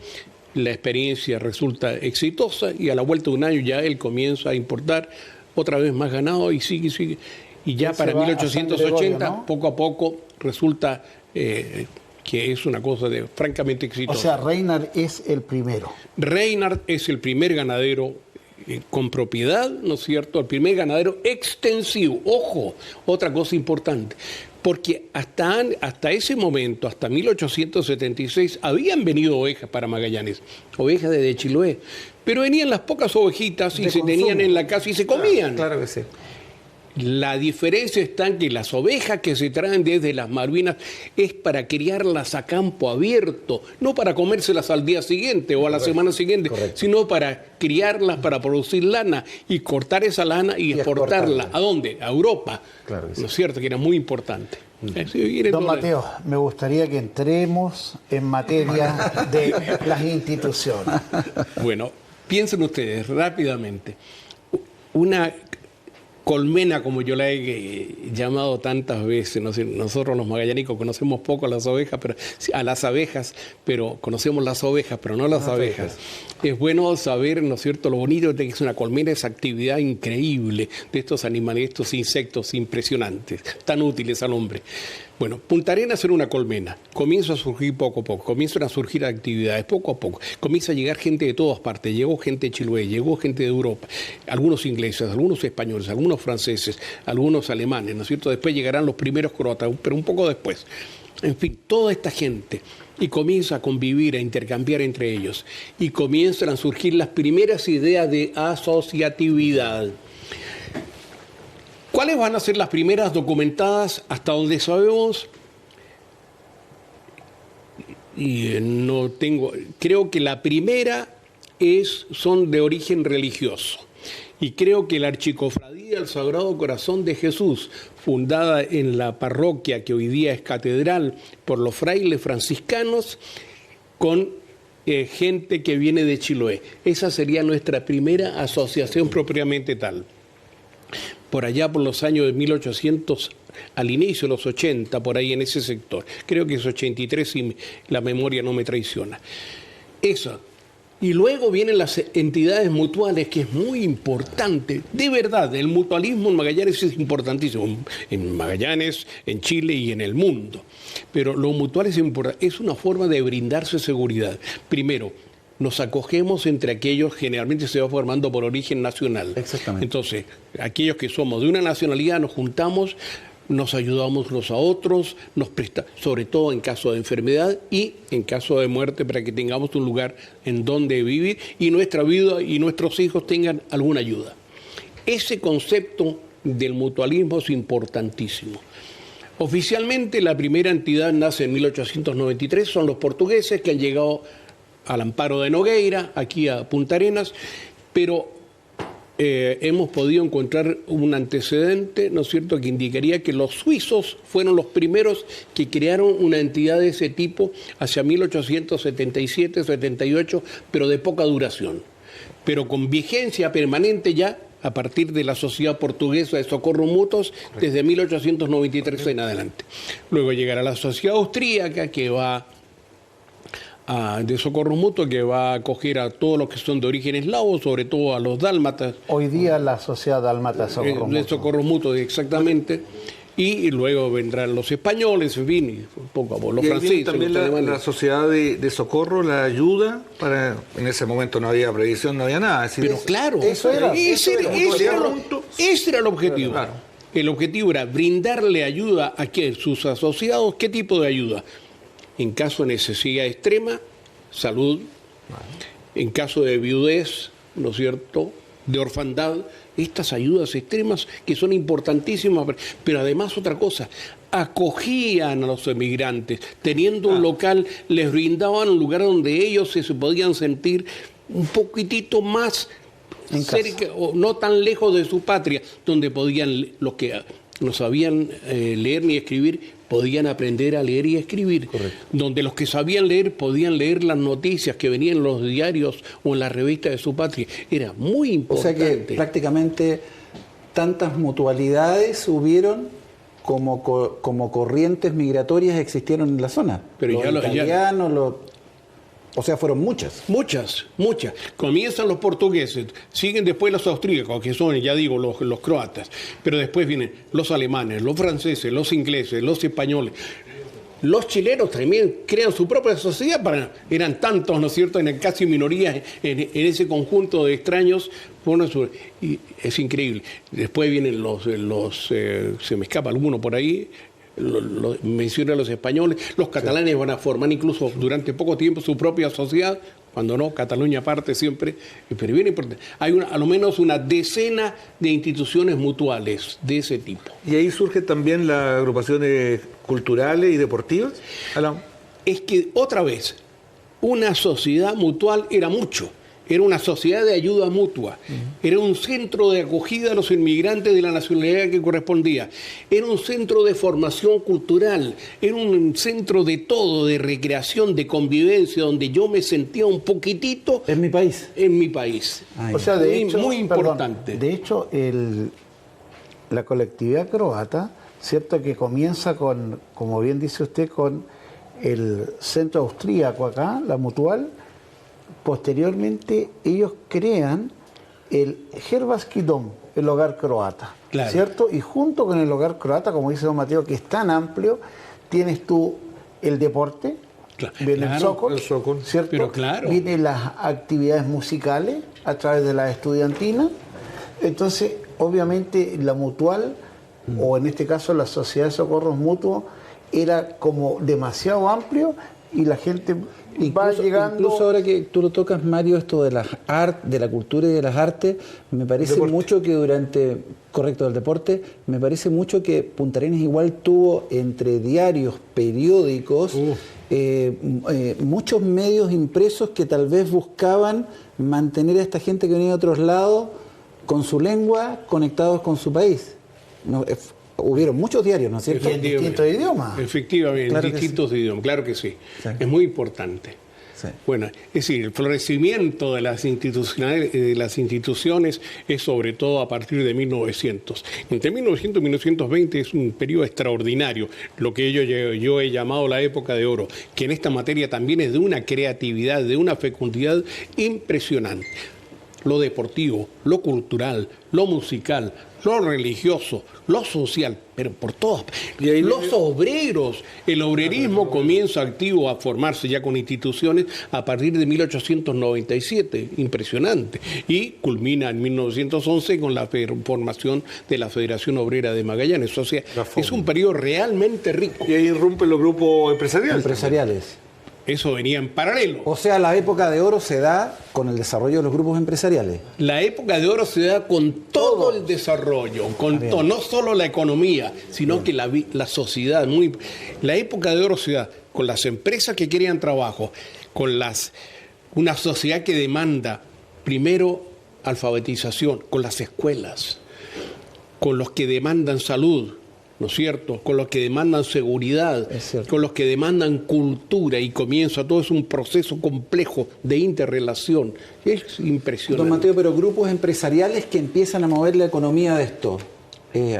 La experiencia resulta exitosa y a la vuelta de un año ya él comienza a importar otra vez más ganado y sigue. Y ya para 1880, ¿no? Poco a poco, resulta que es una cosa francamente exitosa. O sea, Reinhard es el primero. Reinhard es el primer ganadero con propiedad, ¿no es cierto? El primer ganadero extensivo. Ojo, otra cosa importante. Porque hasta ese momento, hasta 1876, habían venido ovejas para Magallanes, ovejas de Chiloé. Pero venían las pocas ovejitas y se tenían en la casa y se comían. Claro que sí. La diferencia está en que las ovejas que se traen desde las Malvinas es para criarlas a campo abierto, no para comérselas al día siguiente o a la semana siguiente, sino para criarlas, para producir lana y cortar esa lana y exportarla. ¿A dónde? A Europa. Claro que sí. ¿No es cierto? Que era muy importante. Don Mateo, me gustaría que entremos en materia de las instituciones. Bueno, piensen ustedes rápidamente. Una colmena, como yo la he llamado tantas veces, ¿no? Nosotros los magallánicos conocemos poco a las abejas, pero conocemos las ovejas, pero no las abejas. Es bueno saber, ¿no es cierto?, lo bonito de que es una colmena, esa actividad increíble de estos animales, estos insectos impresionantes, tan útiles al hombre. Bueno, Punta Arenas era una colmena, comienza a surgir poco a poco, comienzan a surgir actividades poco a poco, comienza a llegar gente de todas partes, llegó gente de Chiloé, llegó gente de Europa, algunos ingleses, algunos españoles, algunos franceses, algunos alemanes, ¿no es cierto? Después llegarán los primeros croatas, pero un poco después. En fin, toda esta gente, y comienza a convivir, a intercambiar entre ellos, y comienzan a surgir las primeras ideas de asociatividad. ¿Cuáles van a ser las primeras documentadas hasta donde sabemos? Creo que la primera son de origen religioso. Y creo que la Archicofradía del Sagrado Corazón de Jesús, fundada en la parroquia que hoy día es catedral por los frailes franciscanos, con gente que viene de Chiloé. Esa sería nuestra primera asociación propiamente tal. Por allá por los años de 1800, al inicio de los 80, por ahí en ese sector. Creo que es 83 si la memoria no me traiciona. Eso. Y luego vienen las entidades mutuales, que es muy importante. De verdad, el mutualismo en Magallanes es importantísimo. En Magallanes, en Chile y en el mundo. Pero lo mutual es importante. Es una forma de brindarse seguridad. Primero, nos acogemos entre aquellos, generalmente se va formando por origen nacional. Exactamente. Entonces, aquellos que somos de una nacionalidad nos juntamos, nos ayudamos unos a otros, nos sobre todo en caso de enfermedad y en caso de muerte, para que tengamos un lugar en donde vivir y nuestra vida y nuestros hijos tengan alguna ayuda. Ese concepto del mutualismo es importantísimo. Oficialmente la primera entidad nace en 1893, son los portugueses que han llegado al amparo de Nogueira, aquí a Punta Arenas, pero hemos podido encontrar un antecedente, ¿no es cierto?, que indicaría que los suizos fueron los primeros que crearon una entidad de ese tipo hacia 1877, 78, pero de poca duración, pero con vigencia permanente ya a partir de la Sociedad Portuguesa de Socorros Mutuos desde 1893 en adelante. Luego llegará la Sociedad Austríaca que va de socorro mutuo, que va a acoger a todos los que son de origen eslavo, sobre todo a los dálmatas. Hoy día la Sociedad Dálmata de Socorro De socorro mutuo, exactamente. Y luego vendrán los españoles, en fin, un poco los franceses. También la sociedad de socorro, la ayuda, en ese momento no había previsión, no había nada. Pero claro, ese era el objetivo. Claro. El objetivo era brindarle ayuda a sus asociados. ¿Qué tipo de ayuda? En caso de necesidad extrema, salud. En caso de viudez, ¿no es cierto?, de orfandad, estas ayudas extremas que son importantísimas, pero además otra cosa, acogían a los emigrantes, teniendo un local, les brindaban un lugar donde ellos se podían sentir un poquitito más cerca, o no tan lejos de su patria, donde podían, los que no sabían leer ni escribir, podían aprender a leer y escribir. Correcto. Donde los que sabían leer podían leer las noticias que venían en los diarios o en las revistas de su patria. Era muy importante. O sea que prácticamente tantas mutualidades hubieron como corrientes migratorias existieron en la zona. Pero los italianos, o sea, fueron muchas. Muchas. Comienzan los portugueses, siguen después los austríacos, que son, ya digo, los croatas, pero después vienen los alemanes, los franceses, los ingleses, los españoles. Los chilenos también crean su propia sociedad, eran tantos, ¿no es cierto?, casi minorías en ese conjunto de extraños. Y es increíble. Después vienen se me escapa alguno por ahí, menciona a los españoles, los catalanes van a formar incluso durante poco tiempo su propia sociedad, cuando no, Cataluña aparte siempre, pero bien importante. Hay a lo menos una decena de instituciones mutuales de ese tipo. ¿Y ahí surgen también las agrupaciones culturales y deportivas? Es que otra vez, una sociedad mutual era mucho. Era una sociedad de ayuda mutua, era un centro de acogida a los inmigrantes de la nacionalidad que correspondía, era un centro de formación cultural, era un centro de todo, de recreación, de convivencia, donde yo me sentía un poquitito... ¿En mi país? En mi país. O sea, de hecho, muy importante. De hecho, la colectividad croata, cierto que comienza con, como bien dice usted, con el centro austríaco acá, la mutual. Posteriormente ellos crean el Hrvatski dom, el hogar croata, claro, ¿cierto? Y junto con el hogar croata, como dice don Mateo, que es tan amplio, tienes tú el deporte, viene el soccer, ¿cierto? Pero claro, vienen las actividades musicales a través de la estudiantina. Entonces, obviamente, la mutual, o en este caso la Sociedad de Socorros Mutuos, era como demasiado amplio y la gente... Incluso ahora que tú lo tocas, Mario, esto de de la cultura y de las artes, me parece mucho que del deporte, me parece mucho que Punta Arenas igual tuvo entre diarios, periódicos, muchos medios impresos que tal vez buscaban mantener a esta gente que venía de otros lados con su lengua conectados con su país. Hubieron muchos diarios, ¿no es cierto? En distintos idiomas. Efectivamente, claro, en distintos idiomas, claro que sí. Es muy importante. Sí. Bueno, es decir, el florecimiento de las instituciones es sobre todo a partir de 1900. Entre 1900 y 1920 es un periodo extraordinario, lo que yo he llamado la época de oro, que en esta materia también es de una creatividad, de una fecundidad impresionante. Lo deportivo, lo cultural, lo musical, lo religioso, lo social, pero por todas. Los obreros, el obrerismo comienza activo a formarse ya con instituciones a partir de 1897, impresionante, y culmina en 1911 con la formación de la Federación Obrera de Magallanes. O sea, es un periodo realmente rico. Y ahí irrumpen los grupos empresariales. Eso venía en paralelo. O sea, la época de oro se da con el desarrollo de los grupos empresariales. La época de oro se da con todo el desarrollo, con todo, no solo la economía, sino que la sociedad. La época de oro se da con las empresas que querían trabajo, con una sociedad que demanda primero alfabetización, con las escuelas, con los que demandan salud, ¿no es cierto?, con los que demandan seguridad, con los que demandan cultura, y comienza todo, es un proceso complejo de interrelación. Es impresionante. Don Mateo, pero grupos empresariales que empiezan a mover la economía de esto,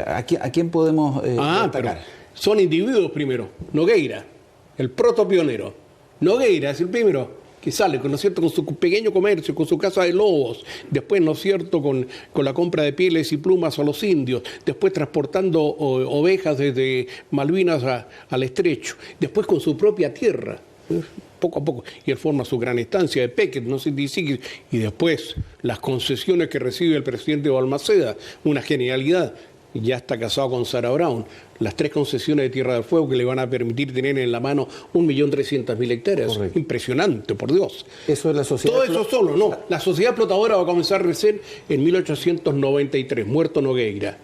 ¿a quién podemos destacar? Pero son individuos primero. Nogueira, el protopionero. Nogueira es el primero que sale, ¿no es cierto?, con su pequeño comercio, con su casa de lobos, después, ¿no es cierto?, con la compra de pieles y plumas a los indios, después transportando ovejas desde Malvinas al Estrecho, después con su propia tierra, poco a poco, y él forma su gran estancia de Pequet, no sé si, y después las concesiones que recibe el presidente Balmaceda, una genialidad. Ya está casado con Sarah Brown, las 3 concesiones de Tierra del Fuego que le van a permitir tener en la mano 1.300.000 hectáreas. Correcto. Impresionante, por Dios. Eso es la sociedad. Todo eso solo, no. La sociedad explotadora va a comenzar recién en 1893, muerto Nogueira.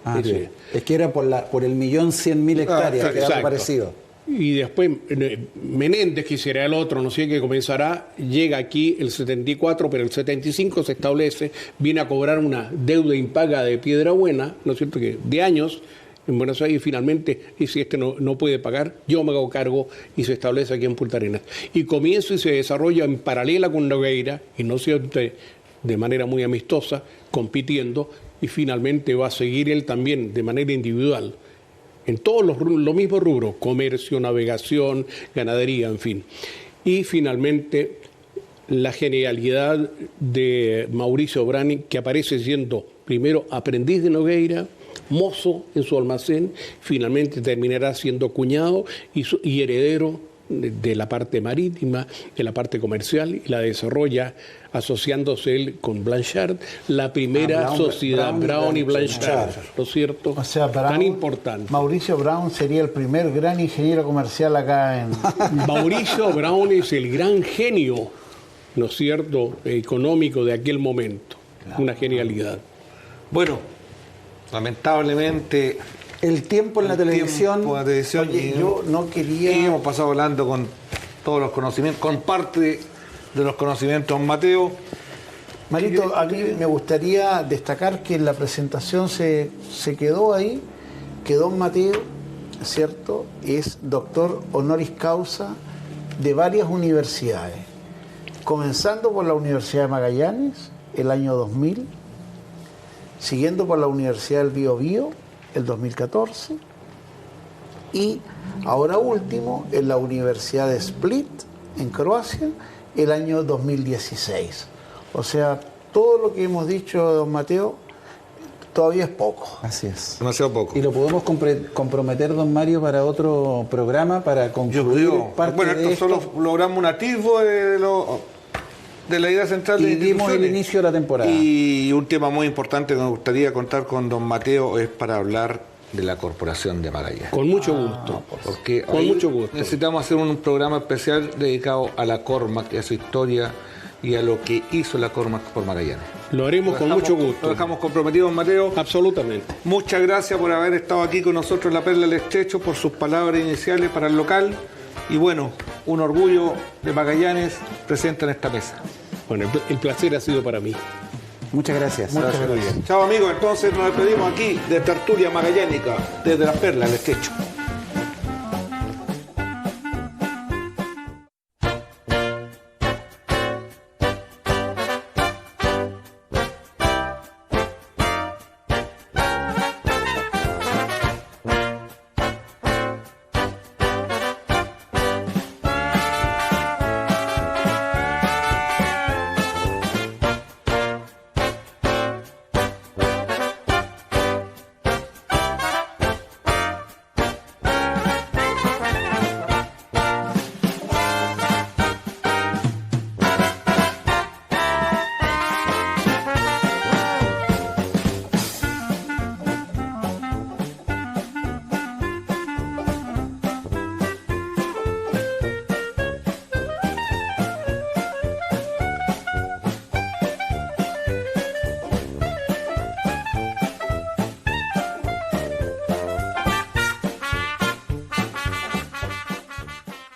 Es que era por el 1.100.000 hectáreas que ha aparecido. Y después Menéndez, que será el otro, no sé qué comenzará, llega aquí el 74, pero el 75 se establece, viene a cobrar una deuda impaga de Piedrabuena, ¿no es cierto?, que de años en Buenos Aires, y finalmente, y si no puede pagar, yo me hago cargo, y se establece aquí en Punta Arenas. Y comienza y se desarrolla en paralela con Nogueira, y no siempre de manera muy amistosa, compitiendo, y finalmente va a seguir él también de manera individual. En todos los mismos rubros, comercio, navegación, ganadería, en fin. Y finalmente, la genialidad de Mauricio Brani, que aparece siendo primero aprendiz de Nogueira, mozo en su almacén, finalmente terminará siendo cuñado y heredero de la parte marítima, de la parte comercial, y la desarrolla asociándose él con Blanchard, la primera sociedad Brown y Blanchard, ¿no es cierto? O sea, tan importante. Mauricio Brown sería el primer gran ingeniero comercial acá en... Mauricio Brown es el gran genio, ¿no es cierto?, económico de aquel momento. Claro. Una genialidad. Bueno, lamentablemente... El tiempo en la televisión. Oye, yo no quería... Y hemos pasado hablando con todos los conocimientos, con parte de los conocimientos, Mateo. Marito, a mí me gustaría destacar que en la presentación se quedó ahí, que don Mateo, ¿cierto?, es doctor honoris causa de varias universidades, comenzando por la Universidad de Magallanes, el año 2000, siguiendo por la Universidad del Biobío, el 2014, y ahora último en la Universidad de Split, en Croacia, el año 2016. O sea, todo lo que hemos dicho, don Mateo, todavía es poco. Así es. Demasiado poco. Y lo podemos comprometer, don Mario, para otro programa, para concluir parte bueno, de esto solo logramos un atisbo de la idea central de y dimos el inicio de la temporada. Y un tema muy importante que me gustaría contar con don Mateo es para hablar de la Corporación de Magallanes. Con mucho gusto. Porque con mucho gusto. Necesitamos hacer un programa especial dedicado a la Cormac, a su historia y a lo que hizo la Cormac por Magallanes. Lo haremos con mucho gusto. Lo dejamos comprometido, don Mateo. Absolutamente. Muchas gracias por haber estado aquí con nosotros en La Perla del Estrecho, por sus palabras iniciales para el local. Y bueno, un orgullo de Magallanes presente en esta mesa. Bueno, el placer ha sido para mí. Muchas gracias. Muchas gracias. Chao amigos, entonces nos despedimos aquí de Tertulia Magallánica desde La Perla del Estrecho.